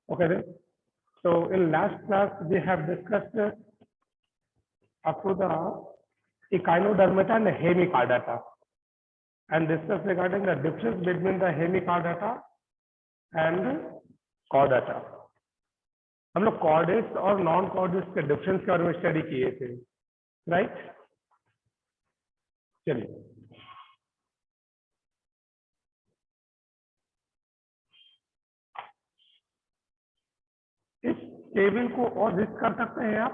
Okay then. So in last class we have discussed up to the echinodermata and hemichordata and discussed regarding the difference between the hemichordata and chordata. हम लोग chordates और non chordates के difference के बारे में study किए थे, right? चलिए इस टेबल को और रिच कर सकते हैं आप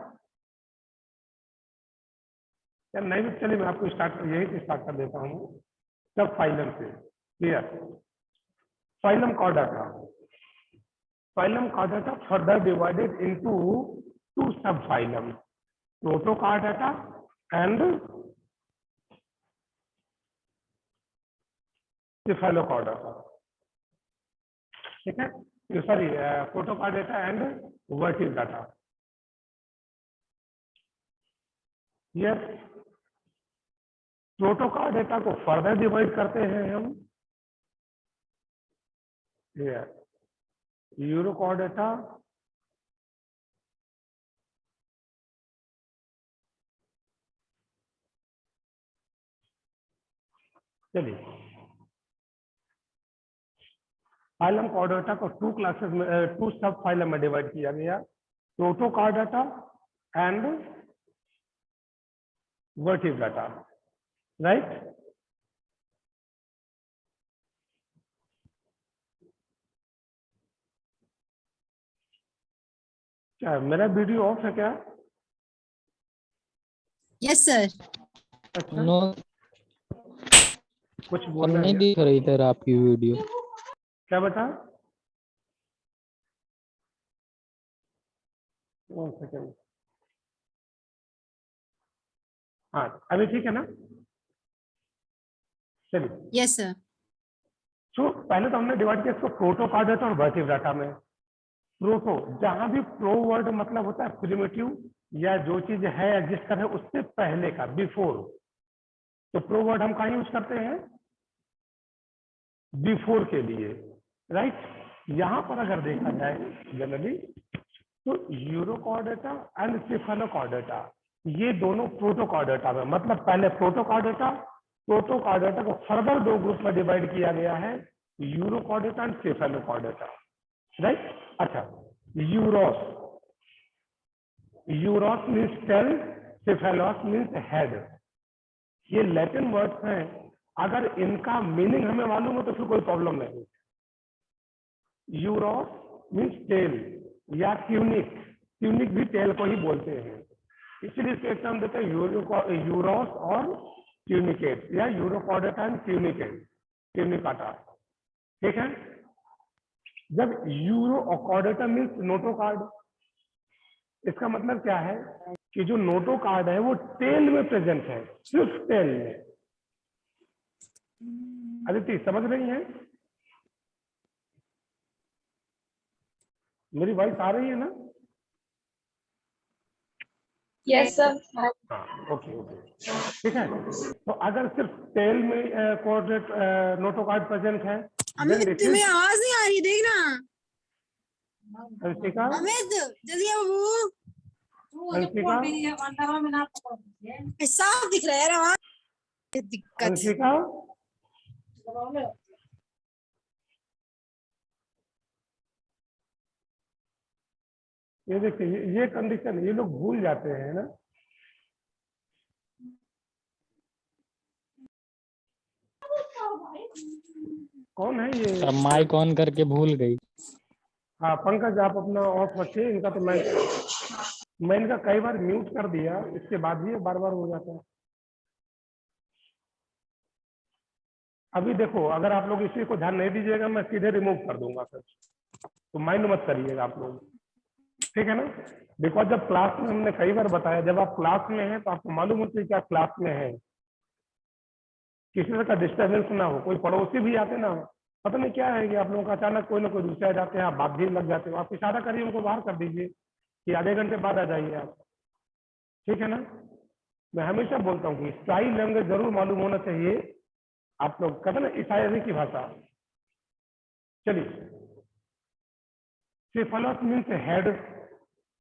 या नहीं? भी चलिए मैं आपको यही से स्टार्ट कर देता हूँ सब फाइलम से। Clear? Phylum chordata, phylum chordata further divided into two sub phylum, protochordata and cephalochordata. ठीक है? Sorry, protochordata and vertebrata. Yes, protochordata को फर्दर डिवाइड करते हैं हम यूरोकॉर्डाटा चलिए फाइलम कॉर्डाटा को टू क्लासेस में, टू सब फाइलम में डिवाइड किया गया, प्रोटोकॉर्डाटा एंड वर्टिब्राटा, राइट? क्या मेरा वीडियो ऑफ है क्या? Yes sir. अच्छा, नो, कुछ हम बोलना नहीं है? दिख रही इधर आपकी वीडियो। क्या बता? 1 सेकेंड। हाँ, अभी ठीक है ना? चलिए, यस सर। तो पहले तो हमने डिवाइड किया इसको प्रोटोकॉर्डाटा और वर्टिब्राटा में। प्रोटो, जहां भी प्रो वर्ड मतलब होता है प्रिमिटिव या जो चीज है एग्जिस्ट कर है उससे पहले का, बिफोर। तो प्रो वर्ड हम कहाँ यूज करते हैं? बिफोर के लिए, राइट? यहां पर अगर देखा जाए जनरली तो यूरोकॉर्डाटा एंड सेफेलोकॉर्डाटा ये दोनों प्रोटोकॉर्डाटा में, मतलब पहले प्रोटोकॉर्डाटा को फर्दर दो ग्रुप में डिवाइड किया गया है, यूरोकॉर्डाटा एंड सेफेलोकॉर्डाटा, राइट? अच्छा, uros, uros means tail, cephalos means head. ये लैटिन वर्ड्स हैं, अगर इनका मीनिंग हमें मालूम हो तो फिर कोई प्रॉब्लम नहीं। यूरोस मीन्स टेल या ट्यूनिक, ट्यूनिक भी टेल को ही बोलते हैं, इसलिए इसके एग्जाम देते हैं यूरोस और ट्यूनिकेट या यूरोकॉर्डाटा एंड ट्यूनिकेट, ट्यूनिकाटा। ठीक है? जब यूरोकॉर्डाटा मीन्स नोटोकार्ड, इसका मतलब क्या है कि जो नोटोकार्ड है वो टेल में प्रेजेंट है, सिर्फ टेल में। अदिति समझ रही है? मेरी वॉइस आ रही है ना? Yes sir. हाँ, ओके ओके, ठीक है। तो अगर सिर्फ टेल में कोऑर्डिनेट नोटोकार्ड प्रेजेंट है, अमित तुम्हें आवाज नहीं आ रही, देखना। अंशिका, अमित जल्दी आओ बाबू। साफ दिख रहा है यार आवाज। दिक्कत। अंशिका, ये देखिए ये कंडीशन ये लोग भूल जाते हैं ना। कौन है ये? अब माइक ऑन करके भूल गई। हाँ पंकज, आप अपना ऑफ रखिए, इनका तो मैं इनका कई बार म्यूट कर दिया, इसके बाद भी बार बार हो जाता है। अभी देखो, अगर आप लोग इसी को ध्यान नहीं दीजिएगा मैं सीधे रिमूव कर दूंगा सर, तो माइंड मत करिएगा आप लोग, ठीक है ना? बिकॉज जब क्लास में हमने कई बार बताया, जब आप क्लास में हैं तो आपको मालूम होती है कि आप क्लास में हैं, किसी तरह का डिस्टर्बेंस ना हो, कोई पड़ोसी भी आते ना, पता नहीं क्या है कि आप लोगों का अचानक कोई ना कोई दूसरे आ जाते हैं, आप बात भी लग जाते हो, आप इशारा करिए उनको बाहर कर दीजिए कि आधे घंटे बाद आ जाइए आप, ठीक है ना? मैं हमेशा बोलता हूँ कि स्टाइल लैंग्वेज जरूर मालूम होना चाहिए आप लोग, कहते ना इशारे की भाषा। चलिए सिफेलोस मीन्स हेड।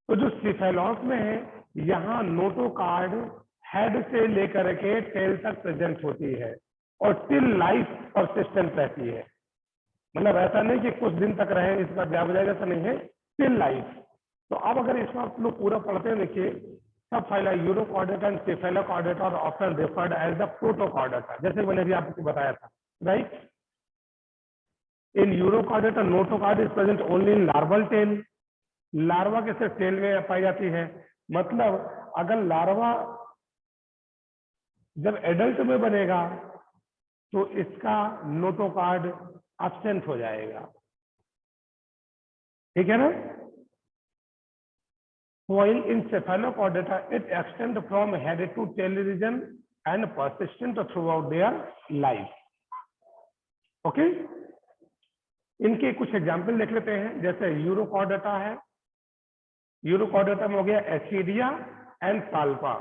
तो जो सिफेलोस में है, यहाँ नोटोकार्ड हेड से लेकर के टेल तक प्रेजेंट होती है और टिल लाइफ परसिस्टेंट रहती है। मतलब ऐसा नहीं कि कुछ दिन तक रहे इस पर गायब हो जाएगा, ऐसा नहीं है, टिल लाइफ। तो अब अगर इसमें आप लोग पूरा पढ़ते हैं, देखिए subphylum urochordata and cephalochordata और often referred as the protochordata, जैसे मैंने भी आपको बताया था, right. In urochordata notochord is present only in larval tail. Larva के सिर्फ टेल में पाई जाती है। मतलब अगर लार्वा जब एडल्ट में बनेगा तो इसका नोटोकार्ड एब्सेंट हो जाएगा, ठीक है ना। While in cephalochordata it extends from head to tail region and persistent throughout their life. Okay, इनके कुछ एग्जाम्पल देख लेते हैं। जैसे यूरोकॉर्डेटा है, यूरोकॉर्डेटा में हो गया एसिडिया एंड साल्पा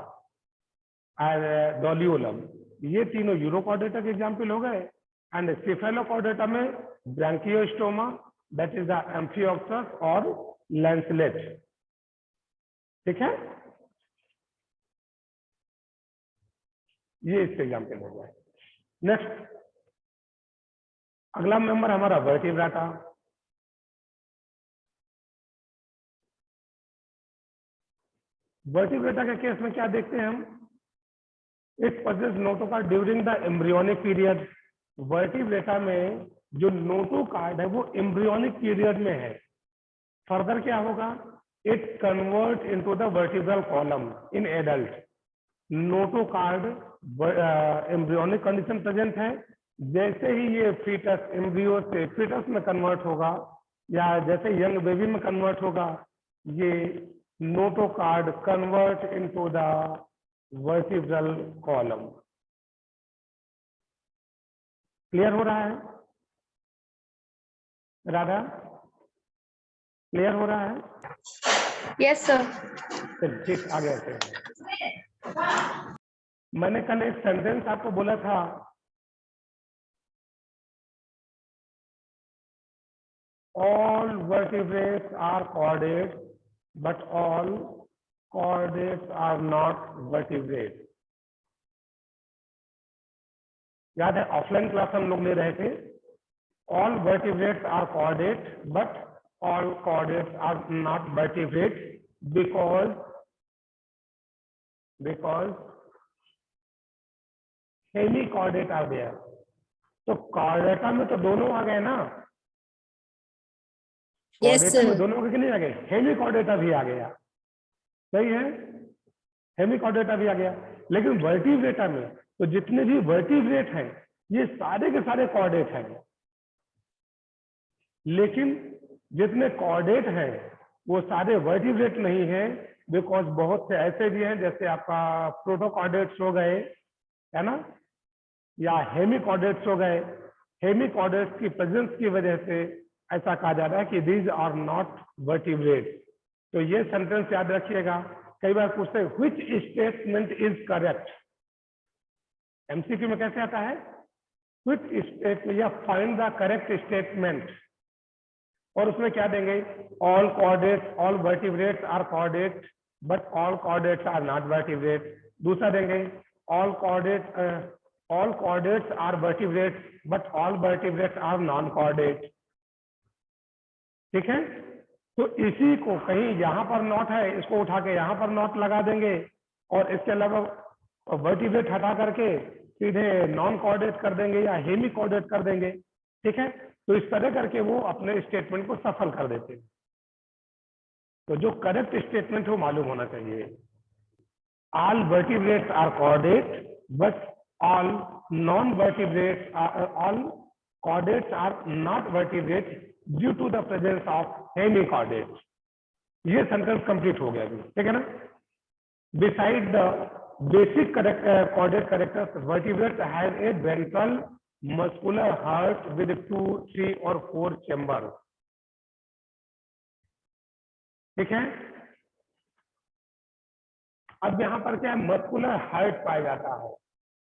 और डोलियोलम, ये तीनों यूरोकॉर्डेटा के एग्जाम्पल हो गए। एंड सेफेलोकॉर्डेटा में ब्रांकियोस्टोमा, दैट इज द एम्फियोक्सस और लैंसलेट, ठीक है, ये इसके एग्जाम्पल हो गए। नेक्स्ट अगला मेंबर हमारा वर्टिब्रेटा। वर्टिब्रेटा के केस में क्या देखते हैं हम, it possesses notochord during the embryonic period. Vertebrata में जो नोटोकार्ड है वो एम्ब्रियोनिक पीरियड में है। फर्दर क्या होगा, it convert into the vertebral column in adult. Notochord embryonic condition present है, जैसे ही ये फीटस एम्ब्रियो से फीटस में कन्वर्ट होगा या जैसे यंग बेबी में कन्वर्ट होगा, ये notochord convert into the vertebral column. Clear हो रहा है राधा, क्लियर हो रहा है? Yes sir. चलिए ठीक, आगे आते हैं। मैंने कल एक सेंटेंस आपको बोला था, all vertebrates are chordates but all chordates are not vertebrates. याद है ऑफलाइन क्लास हम लोग ले रहे थे, all vertebrates are chordate but all chordates are not vertebrates because hemichordate are there। तो chordata में तो दोनों आ गए ना, Yes, chordata में sir. दोनों आ गए कि नहीं आ गए, hemichordata भी आ गया, सही है, hemichordata भी आ गया। लेकिन वर्टिब्रेटा में तो जितने भी वर्टिब्रेट हैं ये सारे के सारे कॉर्डेट हैं, लेकिन जितने कॉर्डेट हैं वो सारे वर्टिब्रेट नहीं है, बिकॉज बहुत से ऐसे भी हैं जैसे आपका प्रोटोकॉर्डेट्स हो गए, है ना, या हेमिकॉर्डेट्स हो गए। हेमिकॉर्डेट्स की प्रेजेंस की वजह से ऐसा कहा जा रहा है कि दीज आर नॉट वर्टिब्रेट। तो ये सेंटेंस याद रखिएगा, कई बार पूछते हैं which statement is correct. MCQ में कैसे आता है, व्हिच स्टेटमेंट या फाइंड द करेक्ट स्टेटमेंट, और उसमें क्या देंगे, all chordates, all vertebrates are chordate but all chordates are not vertebrate. दूसरा देंगे all chordates are vertebrates but all vertebrates are non chordate, ठीक है। तो इसी को कहीं यहाँ पर नॉट है, इसको उठा के यहाँ पर नॉट लगा देंगे, और इसके अलावा वर्टिब्रेट हटा करके सीधे नॉन कॉर्डेट कर देंगे या हेमी कॉर्डेट कर देंगे, ठीक है। तो इस तरह करके वो अपने स्टेटमेंट को सफल कर देते हैं। तो जो करेक्ट स्टेटमेंट वो मालूम होना चाहिए, all vertebrates are chordate but all non vertebrates all chordates are not vertebrate due to the presence of hemichordates. ये सेंटेंस कंप्लीट हो गया, ठीक है ना। Beside the basic chordate characters, vertebrates have a ventral muscular heart with 2, 3 और 4 chamber, ठीक है। अब यहाँ पर क्या है, मस्कुलर हार्ट पाया जाता है,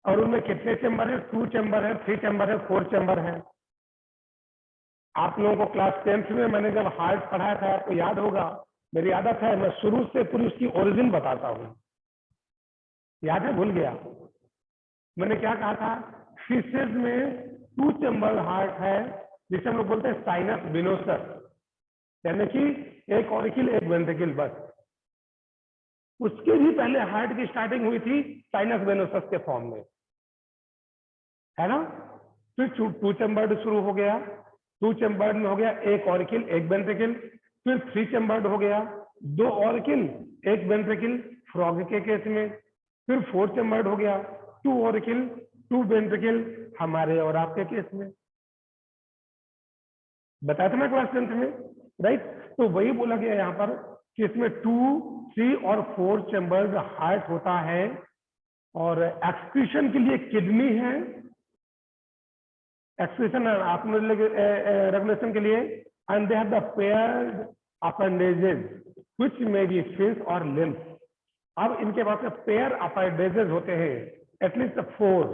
और उनमें कितने चैम्बर है, 2 चैम्बर है, 3 चैम्बर है, 4 चैम्बर है। आप लोगों को क्लास 10th में मैंने जब हार्ट पढ़ाया था, आपको याद होगा, मेरी आदत है मैं शुरू से पूरी उसकी ओरिजिन बताता हूँ। याद है? भूल गया? मैंने क्या कहा था? फिशेज में 2 चैम्बर हार्ट है, जिसे हम लोग बोलते हैं साइनस विनोसस, यानी कि एक ऑरिकिल एक वेंट्रिकल बस। उसके भी पहले हार्ट की स्टार्टिंग हुई थी साइनस वेनोसस के फॉर्म में, है ना? फिर 2 चैम्बर्ड शुरू हो गया, 2 चैम्बर्ड में हो गया एक ऑरिकिल एक वेंट्रिकल, फिर 3 चैम्बर्ड हो गया 2 ऑरिकिल एक वेंट्रिकल फ्रॉग के केस में, फिर 4 चैम्बर्ड हो गया 2 ऑरिकिल 2 वेंट्रिकल हमारे और आपके केस में। बताया था ना क्लास 10th में, राइट? तो वही बोला गया यहाँ पर कि इसमें 2, 3 और 4 चैम्बर्ड हार्ट होता है, और एक्सक्रीशन के लिए किडनी है, एक्सक्रीशन रेगुलेशन के लिए, and they have the paired appendages which may be fish और लिम्फ। अब इनके पास पेयर अपेंडेजेस होते हैं, एटलीस्ट 4।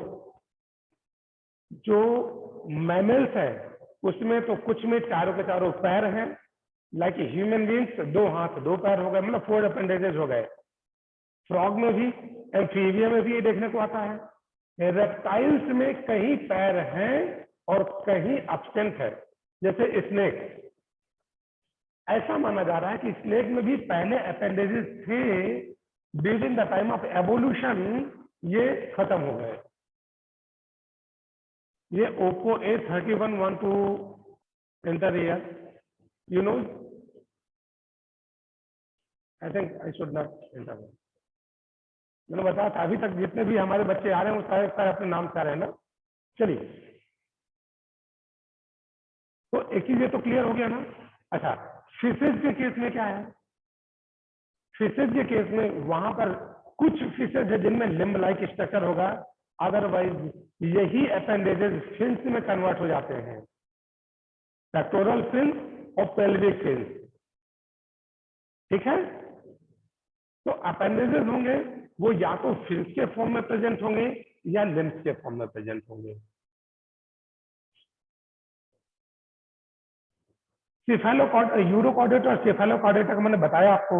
जो मैमल्स है उसमें तो कुछ में चारों के चारों पैर हैं, लाइक ह्यूमन बींग्स 2 हाथ 2 पैर हो गए, मतलब 4 अपेंडेजेस हो गए। फ्रॉग में भी, एम्फीबिया में भी ये देखने को आता है। रेप्टाइल्स में कहीं पैर हैं और कहीं एब्सेंट है, जैसे स्नेक। ऐसा माना जा रहा है कि स्नेक में भी पहले अपेंडेजेस थे, during the time of evolution ये खत्म हो गए। ये Oppo A31 want to enter here, you know, I think I should not enter। मैंने बताया था अभी तक जितने भी हमारे बच्चे आ रहे हैं वो सारे अपने नाम से आ रहे हैं ना। चलिए, तो एक चीज ये तो क्लियर हो गया ना। अच्छा, फिशेज के केस में क्या है? फिशेज के केस में वहां पर कुछ फिशेज है जिनमें लिम्ब लाइक स्ट्रक्चर होगा, अदरवाइज यही अपेंडेजेस फिन्स में कन्वर्ट हो जाते हैं, पेक्टोरल फिन्स और पेल्विक फिन्स। ठीक है? तो अपेंडेजेस होंगे वो या तो फिन्स के फॉर्म में प्रेजेंट होंगे या लिम्स के फॉर्म में प्रेजेंट होंगे। यूरोकॉर्डेटा और सेफेलोकॉर्डेटा का मैंने बताया आपको।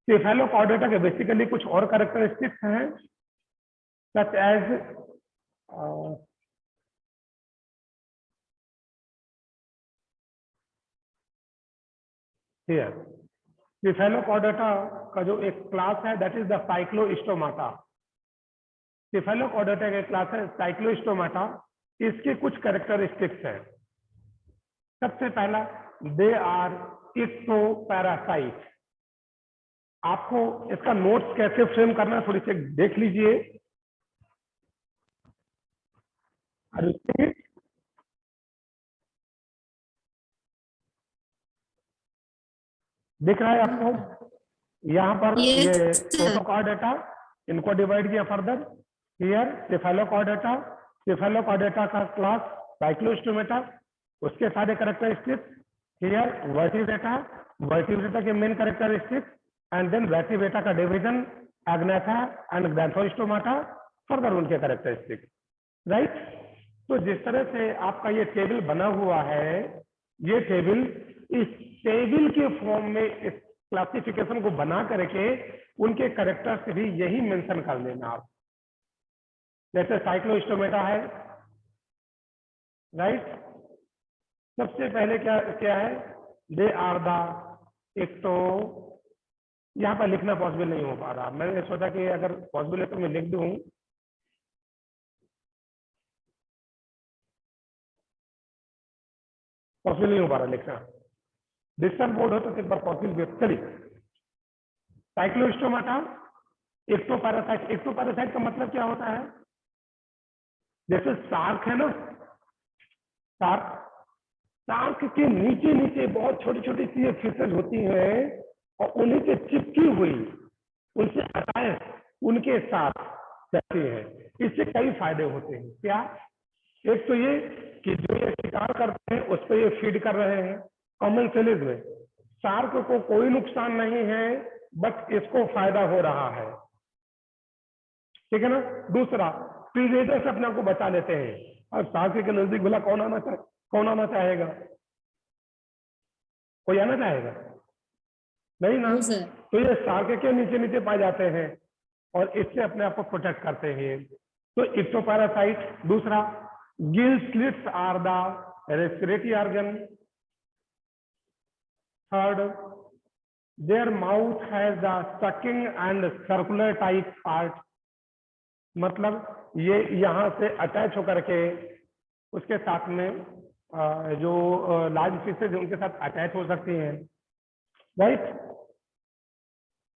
सेफेलोकॉर्डेटा के बेसिकली कुछ और कैरेक्टरिस्टिक्स हैं, सच एज हियर सेफेलोकॉर्डेटा का जो एक क्लास है that is the Cyclostomata. Cephalochordata का क्लास है साइक्लोस्टोमाटा। इसके कुछ कैरेक्टरिस्टिक्स हैं। सबसे पहला, दे आर एक्टोपैरासाइट। आपको इसका नोट्स कैसे फ्रेम करना है थोड़ी सी देख लीजिए। दिख रहा है आपको? यहाँ पर Yes, ये sir। प्रोटोकॉर्डेटा, इनको डिवाइड किया फर्दर। हियर सेफेलोकॉर्डेटा, सेफेलोकॉर्डेटा का क्लास साइक्लोस्टोमेटा, उसके सारे कैरेक्टरिस्टिक्स। हियर वर्टिब्रेटा, वर्टिब्रेटा के main characteristics, and then vertebrata का division agnatha and gnathostomata, further उनके कैरेक्टरिस्टिक्स, राइट? तो जिस तरह से आपका ये टेबल बना हुआ है, ये टेबल, इस टेबल के फॉर्म में इस क्लासिफिकेशन को बना करके उनके कैरेक्टर से भी यही मेंशन कर लेना आप। जैसे साइक्लोस्टोमेटा है, राइट? सबसे पहले क्या क्या है? They are the ecto. यहाँ पर लिखना पॉसिबल नहीं हो पा रहा, मैंने सोचा कि अगर पॉसिबल है तो मैं लिख दूं। पॉसिबल नहीं हो पा रहा लिखना, डिजिटल बोर्ड हो तो एक बार पॉसिबल। चलिए, साइक्लोस्टोमाटा, एक्टोपैरासाइट। एक्टोपैरासाइट का मतलब क्या होता है? जैसे शार्क है ना, शार्क, शार्क के नीचे नीचे बहुत छोटी छोटी सी फिशेज होती हैं और उन्हीं से चिपकी हुई, उनसे अटैच उनके साथ रहती हैं। इससे कई फायदे होते हैं। क्या? एक तो ये कि जो ये शिकार करते हैं उस पर ये फीड कर रहे हैं। कॉमन सेलीज में शार्क को कोई नुकसान नहीं है, बट इसको फायदा हो रहा है। ठीक है ना? दूसरा, प्रीडेटर से अपने आप को बचा लेते हैं। और शार्क के नजदीक भला कौन आना चाहेगा? कोई आना चाहेगा? नहीं ना। No sir. तो ये शार्क के नीचे नीचे पाए जाते हैं और इससे अपने आप को प्रोटेक्ट करते हैं। तो इक्टोपैरासाइट। दूसरा, gill slits are the respiratory organ. Third, their mouth has the sucking and circular type part. मतलब ये यहाँ से अटैच होकर के उसके साथ में जो लार्ज फिशेज उनके साथ अटैच हो सकती हैं, राइट।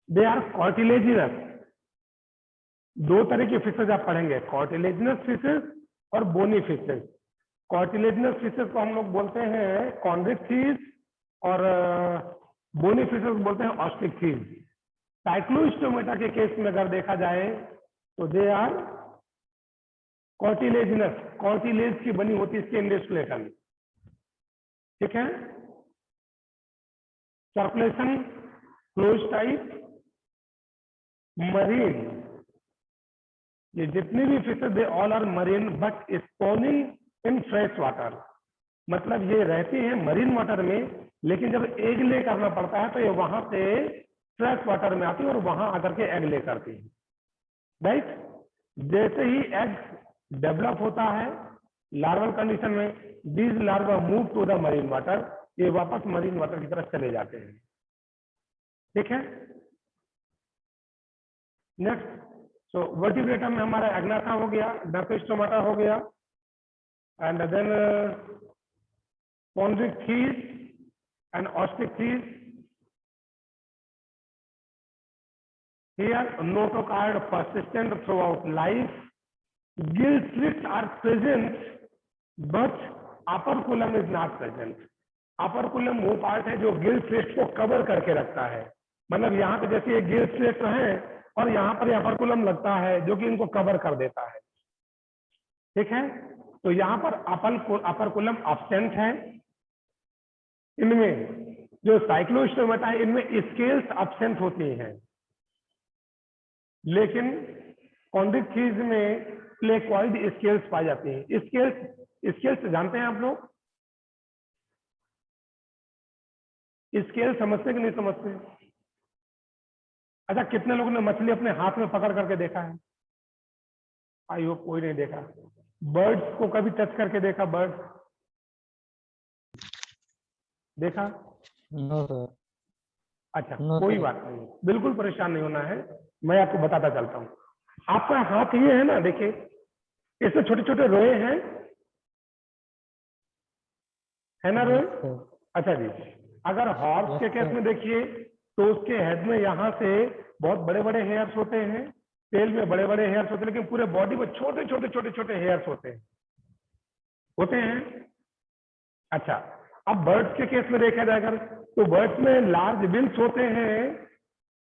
They are कॉर्टिलेजिनस। दो तरह की फिशेज आप पढ़ेंगे, कॉर्टिलेजिनस फिशेज और बोनी फिशेज। कॉर्टिलेजिनस फिशेज को हम लोग बोलते हैं कॉन्ड्रिक्स और बोनी फिशेज बोलते हैं ऑस्ट्रिक्स। साइक्लोस्टोमेटा के केस में अगर देखा जाए तो दे आर कॉर्टिलेजिनस, कॉर्टिलेज की बनी होती है इसके इंडोस्केलेटन, ठीक है। Circulation close type, marine. ये जितनी भी fishes they all are marine but spawning in fresh water. मतलब ये रहती है मरीन वाटर में, लेकिन जब एग ले करना पड़ता है तो ये वहां से फ्रेश वाटर में आती है और वहां आकर के एग ले करती है, राइट। जैसे ही एग डेवलप होता है लार्वल कंडीशन में, these larva move to the marine water. ये वापस मरीन वाटर की तरफ चले जाते हैं, ठीक है। नेक्स्ट, सो वर्टिब्रेटा में हमारा एग्नाथा हो गया, डार्कोस्टोमाटा हो गया, and then Chondrichthyes and Osteichthyes. Here, notochord persistent throughout life. Gill slits are present, but operculum is not present. Operculum वो पार्ट है जो गिल स्लिट को कवर करके रखता है। मतलब यहाँ पे जैसे ये गिल स्लिट है और यहाँ पर अपर्कुलम लगता है जो कि इनको कवर कर देता है, ठीक है। तो यहाँ पर अपर्कुलम एब्सेंट है। इनमें जो साइक्लोस्टोमेटा है इनमें स्केल्स एब्सेंट होती हैं, लेकिन कॉन्ड्रिक्स में प्लेक्वाइड स्केल्स पाई जाती हैं। स्केल्स जानते हैं आप लोग? स्केल समझते कि नहीं समझते? अच्छा, कितने लोगों ने मछली अपने हाथ में पकड़ करके देखा है? आई होप कोई नहीं देखा। बर्ड्स को कभी टच करके देखा? बर्ड देखा? No sir. अच्छा, नो कोई सर। बात नहीं, बिल्कुल परेशान नहीं होना है, मैं आपको बताता चलता हूँ। आपका हाथ ये है ना, देखिए इसमें छोटे छोटे रोए हैं, है ना रोए? Yes sir. अच्छा जी, अगर हॉर्स के केस में देखिए तो उसके हेड में यहाँ से बहुत बड़े बड़े हेयर्स होते हैं, टेल में बड़े बड़े हेयर्स होते हैं, लेकिन पूरे बॉडी में छोटे छोटे छोटे छोटे हेयर्स होते हैं। अच्छा, अब बर्ड्स के केस में देखा जाएगा तो बर्ड्स में लार्ज विंग्स होते हैं,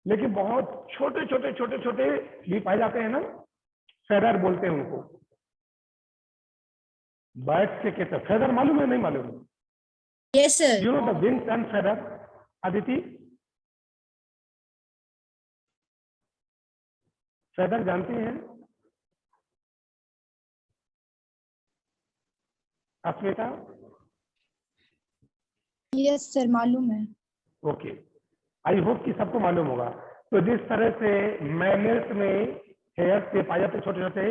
लेकिन बहुत छोटे छोटे छोटे छोटे भी पाए जाते हैं ना, फेदर बोलते हैं उनको। बर्ड्स के केस में फेदर मालूम है नहीं मालूम? Yes sir. You know the wings and feather, Aditi? Feather जानती हैं अस्मिता? यस सर, मालूम है। ओके, आई होप कि सबको मालूम होगा। तो जिस तरह से मैमल्स में हेयर्स के पाए जाते छोटे छोटे,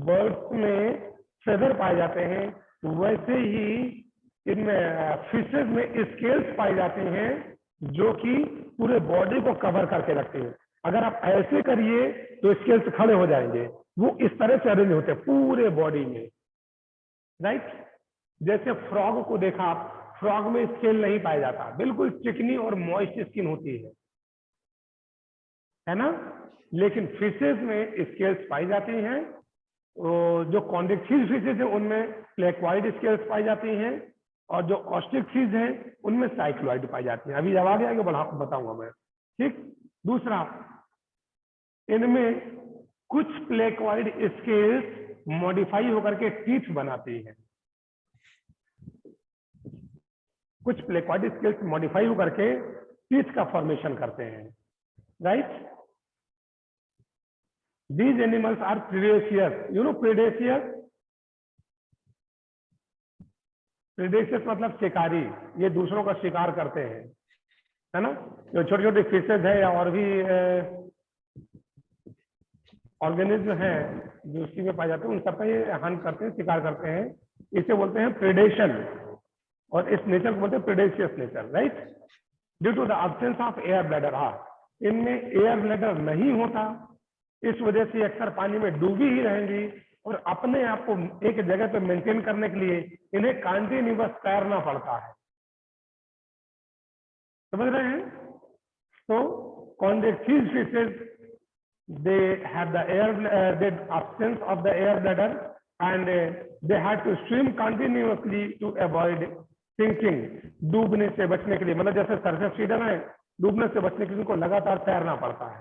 बर्ड्स में फेदर पाए जाते हैं, वैसे ही इनमें फिशेज में स्केल्स पाई जाते हैं जो कि पूरे बॉडी को कवर करके रखते हैं। अगर आप ऐसे करिए तो स्केल्स खड़े हो जाएंगे, वो इस तरह से अरेंज होते हैं पूरे बॉडी में, राइट। जैसे फ्रॉग को देखा आप, फ्रॉग में स्केल नहीं पाया जाता, बिल्कुल चिकनी और मॉइस्ट स्किन होती है ना। लेकिन फिशेज में स्केल्स पाई जाती हैं, जो कॉन्ड्रिक्स फिशेज है उनमें प्लेक्वाइड स्केल्स पाई जाती हैं, और जो ऑस्ट्रिक्स हैं उनमें साइक्लॉइड पाई जाती हैं। अभी जब आगे आगे बताऊंगा मैं, ठीक। दूसरा, इनमें कुछ प्लेक्वाइड स्केल्स मॉडिफाई होकर के टीथ बनाती हैं, कुछ प्लेक्वाइड स्केल्स मॉडिफाई होकर के टीथ का फॉर्मेशन करते हैं, right. These animals are predaceous. You know predaceous? प्रेडेशियस मतलब शिकारी, ये दूसरों का शिकार करते हैं, है ना। जो छोटे छोटे फिशेज है या और भी ऑर्गेनिज्म है जो उसी में पाए जाते हैं, उन सबका ये हंट करते हैं, शिकार करते हैं, इसे बोलते हैं प्रेडेशन। और इस नेचर को बोलते हैं predaceous nature, right. Due to the absence of air bladder, इनमें एयर ब्लैडर नहीं होता, इस वजह से अक्सर पानी में डूबी ही रहेंगी और अपने आप को एक जगह पे मेंटेन करने के लिए इन्हें कंटिन्यूअस तैरना पड़ता है, समझ रहे हैं। तो कॉन्डेक्सीज fishes, they have the air the absence of the air bladder and they had to swim continuously to avoid sinking, डूबने से बचने के लिए, मतलब जैसे सरफेस फीडर है, डूबने से बचने के लिए उनको लगातार तैरना पड़ता है।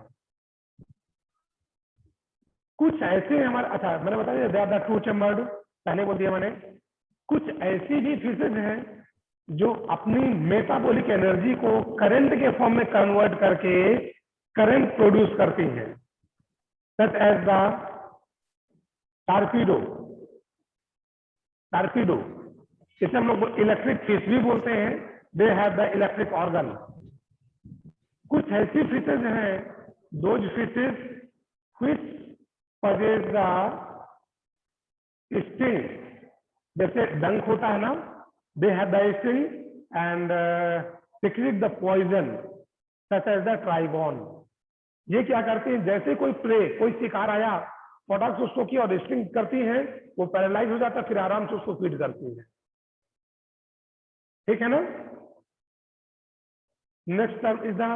कुछ ऐसे हमारे, अच्छा मैंने बताया they are the two chambered, पहले बोल दिया मैंने। कुछ ऐसी भी फिशेज हैं जो अपनी मेटाबॉलिक एनर्जी को करंट के फॉर्म में कन्वर्ट करके करंट प्रोड्यूस करती हैं, such as the torpedo, इसे हम लोग इलेक्ट्रिक फिश भी बोलते हैं, दे हैव द इलेक्ट्रिक ऑर्गन। कुछ ऐसी फिशेज हैं, those fishes which possess the sting, जैसे डंक होता है ना, दे have the sting and secrete the poison such as the trigon. ये क्या करती हैं, जैसे कोई प्रे, कोई शिकार आया, फटाक से उसको की और स्टिंग करती हैं, वो पैरालाइज हो जाता है, फिर आराम से उसको फीड करती है, ठीक है ना। Next term is the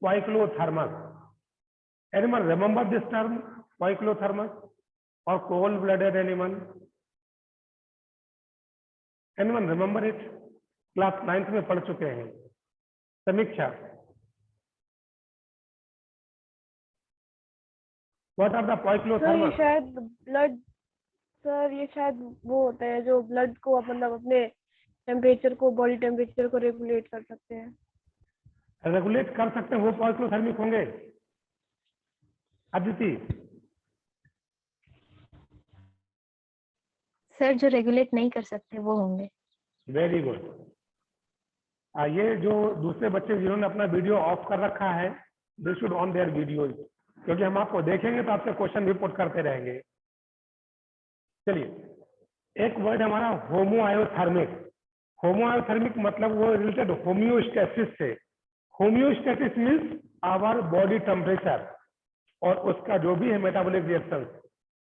poikilotherms. Animal remember this term poikilotherms और cold blooded animal, remember it, class 9th में पढ़ चुके हैं। समीक्षा, व्हाट आर द पाइक्लोथर्मस? शायद ब्लड, सर ये शायद वो होता है जो ब्लड को मतलब अपने टेम्परेचर को, बॉडी टेम्परेचर को रेगुलेट कर सकते हैं। रेगुलेट कर सकते हैं, वो पाइक्लोथर्मिक होंगे। अदिति, सर जो रेगुलेट नहीं कर सकते वो होंगे। Very good. ये जो दूसरे बच्चे जिन्होंने अपना वीडियो ऑफ कर रखा है, they should on their videos, क्योंकि हम आपको देखेंगे तो आपसे क्वेश्चन भी पुट करते रहेंगे। चलिए, एक वर्ड हमारा होमोआयोथर्मिक। होमोआयोथर्मिक मतलब वो रिलेटेड होम्योस्टेसिस से। Homeostasis means our body temperature और उसका जो भी है मेटाबॉलिक रिएक्शन,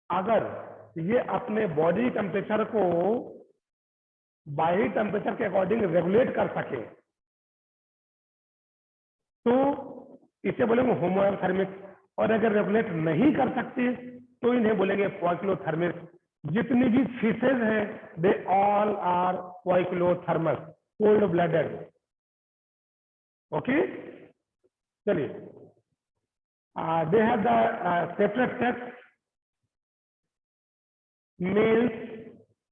अगर ये अपने बॉडी टेम्परेचर को बाहरी टेम्परेचर के अकॉर्डिंग रेगुलेट कर सके तो इसे बोलेंगे होमोथर्मिक, और अगर रेगुलेट नहीं कर सकते तो इन्हें बोलेंगे पाइक्लोथर्मिक। जितनी भी फिशेज हैं they all are poikilotherms, cold blooded. Okay, चलिए, they have the separate sex, males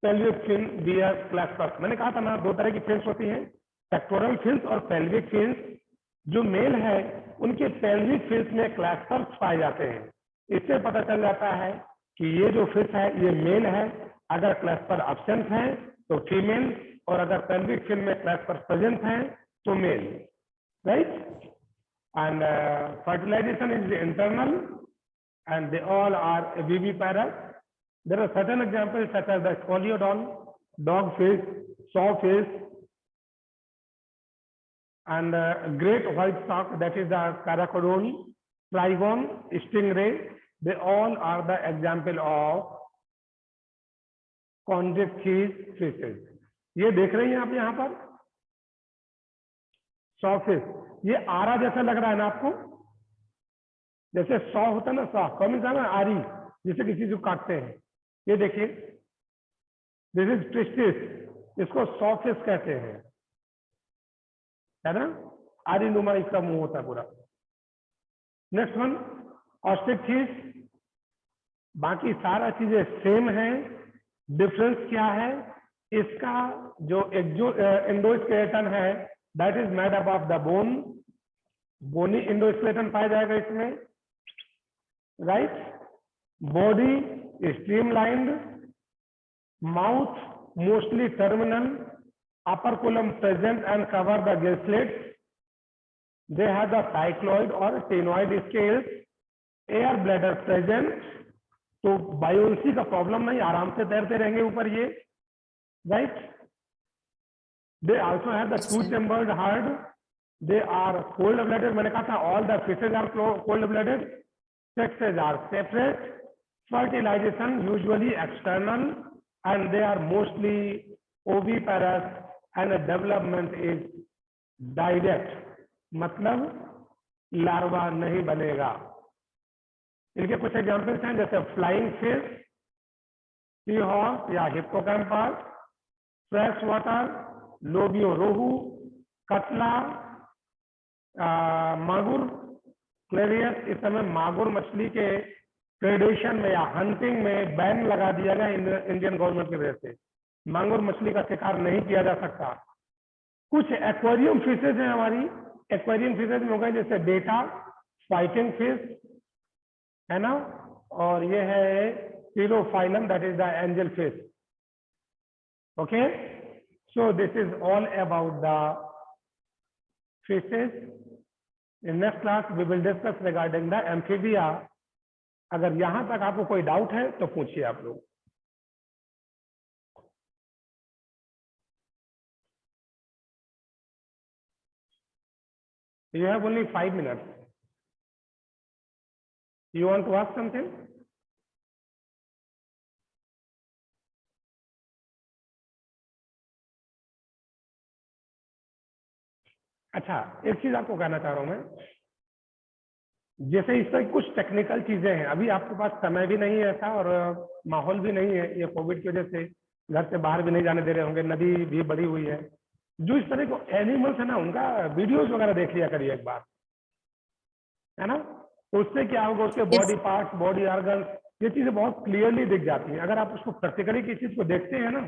pelvic fin bear claspers. मैंने कहा था ना, दो तरह की फिन्स होती हैं, पेक्टोरल फिन्स और पेल्विक फिन्स। जो मेल है उनके पेल्विक फिन्स में क्लैस्पर्स पाए जाते हैं। इससे पता चल जाता है कि ये जो फिश है ये मेल है, अगर क्लैस्पर एब्सेंट है तो फीमेल, और अगर पेल्विक फिन में क्लैस्पर प्रेजेंट है तो male, right. And fertilisation is internal and they all are viviparous. There are certain examples such as the scoliodon, dogfish, sawfish, and great white shark, that is the caracodon, trigon, stingray. They all are the example of conjective fishes. ये देख रही हैं आप यहाँ पर sawfish, ये आरा जैसा लग रहा है ना आपको, जैसे सॉ होता है ना, सॉ कम ना आरी, जिसे किसी को काटते हैं। ये देखिए, दिस इज ट्विस्टिस, इसको सॉफिस कहते हैं, है ना, आरी नुमा इसका मुंह होता है पूरा। Next one ostrich fish. बाकी सारा चीजें सेम है, डिफरेंस क्या है, इसका जो एंडोस्केलेटन है that is made up of the bone, bony endoskeleton पाया जाएगा इसमें, right. Body streamlined, mouth mostly terminal, upper column present and cover the gill-slits. They have the cycloid or ctenoid scales. Air bladder present. तो buoyancy का problem नहीं, आराम से तैरते रहेंगे ऊपर ये, right. They also have the two-chambered heart. They are cold-blooded. मैंने कहा था all the fishes are cold-blooded. Sexes are separate. Fertilization usually external, and they are mostly oviparous, and development is direct. मतलब लार्वा नहीं बनेगा. इनके कुछ examples हैं जैसे फ्लाइंग फिश, सी हॉर्स या हिप्पोकैम्पस, फ्रेश वाटर, लोबियो रोहू, कतला, मागुर, क्लेरियस. इस समय मागुर मछली के प्रेडेशन में या हंटिंग में बैन लगा दिया गया इंडियन गवर्नमेंट की वजह से. मांगुर मछली का शिकार नहीं किया जा सकता. कुछ एक्वेरियम फिशेज हैं हमारी. एक्वेरियम फिशेज में हो गए जैसे बेटा, फाइटिंग फिश है ना, और ये है Pterophyllum, that is the angel fish. Okay, so this is all about the fishes. In next class we will discuss regarding the amphibia. अगर यहां तक आपको कोई डाउट है तो पूछिए आप लोग. You have only 5 minutes. You want to ask something? अच्छा, एक चीज आपको कहना चाह रहा हूं मैं. जैसे इस तरह कुछ टेक्निकल चीजें हैं, अभी आपके पास समय भी नहीं है ऐसा, और माहौल भी नहीं है. ये कोविड की वजह से घर से बाहर भी नहीं जाने दे रहे होंगे, नदी भी बढ़ी हुई है. जो इस तरह को एनिमल्स है ना, उनका वीडियोस वगैरह देख लिया करिए एक बार, है ना. तो उससे क्या होगा, उसके बॉडी पार्ट्स, बॉडी ऑर्गन्स, ये चीजें बहुत क्लियरली दिख जाती हैं. अगर आप उसको प्रैक्टिकली किसी चीज को देखते हैं ना,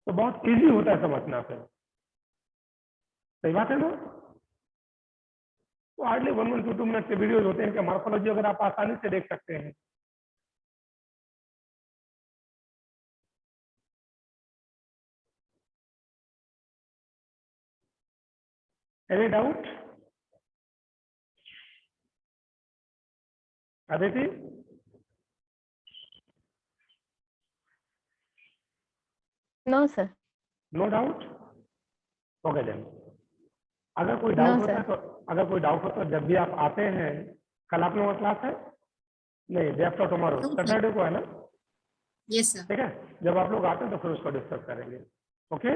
तो बहुत इजी होता है समझना. फिर सही बात है ना. तो हार्डली 1 to 2 मिनट के वीडियोस होते हैं कि मॉर्फोलॉजी अगर आप आसानी से देख सकते हैं. Any doubt? Aditi? No sir. No doubt? Okay then. अगर कोई No, डाउट होता है sir. तो, अगर कोई डाउट होता है जब भी आप आते हैं, कल आप लोगों का क्लास है? नहीं, day after tomorrow, No, sir. Saturday को है ना. Yes, sir. ठीक है, जब आप लोग आते हैं तो फिर उसको डिस्कस करेंगे. ओके.